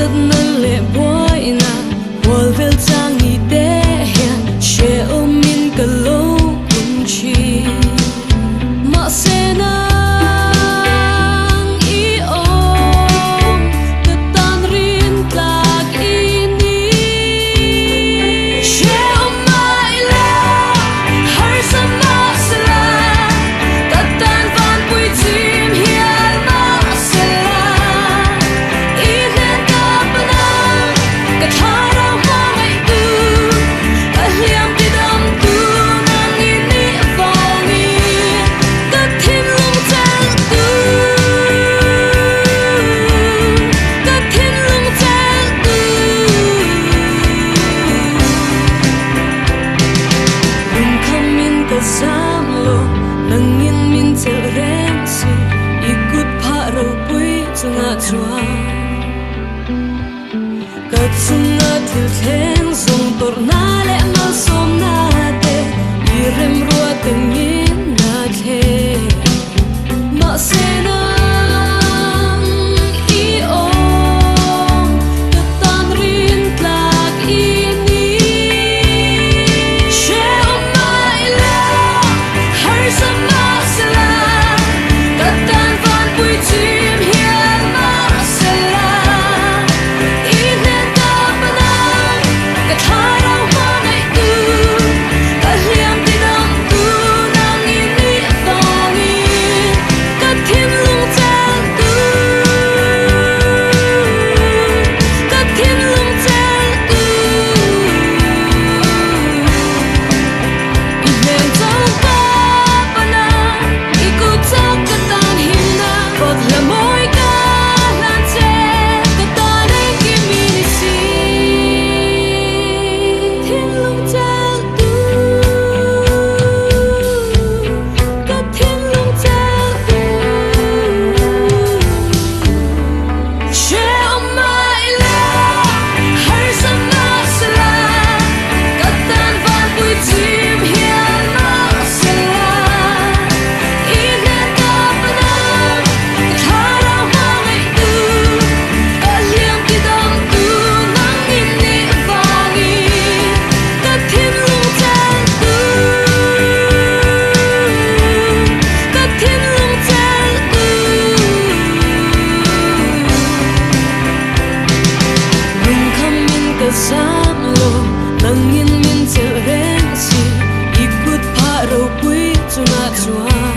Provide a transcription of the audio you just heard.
rất nâng lệ bối na Hồnvel trang nghi tế hiền Share ôm min cả lâu cùng chi Mà sẽ nang ý ôm Cơ tan rin tạc ý ní Share ôm mãi là Har sa mà sẽ là Cơ tan van bùi chim hiền mà sẽ là Ý lên ta bà nang Cơ thả rau hoa ngày tư Cơ liêm đi đâm tư Nang ý ní vòng ý Cơ thiên lung trang tư Cơ thiên lung trang tư Lung khăm min cơ giam lo Nang in min tel rem si Ikut pak rau bui Tunga chua Cơ tunga til theng Zong tor na le mal som na te Irem rua tengin na te Ma se nang i ong Cơ tan rin tlak i ni Share ôm mãi là Har sa mà sẽ là Cơ tan van bùi chim hiền mà sẽ là Ý nên ta bà nang Cơ thả rau hoa ngày tư Cơ liêm đi đâm tư Nang ý ní vòng ý Cơ thiên lung trang tư Cơ thiên lung trang tư Ilen tau pa pa na Ikut tau cơ tan him na Phật là môi ca lan che Cơ tan anh kim mi ni si Thiên lung trang tư Cơ thiên lung trang tư Share ôm mãi là Har sa mà sẽ là Cơ tan van bùi chim hiền mà sẽ là Ý nên ta bà nang Cơ thả rau hoa ngày tư Cơ liêm đi đâm tư Nang in ní vòng ý Cơ thiên lung trang tư Cơ thiên lung trang tư Lung khăm min cơ giam lo Nang in min tel rem si Ikut pak rau bui Tunga chua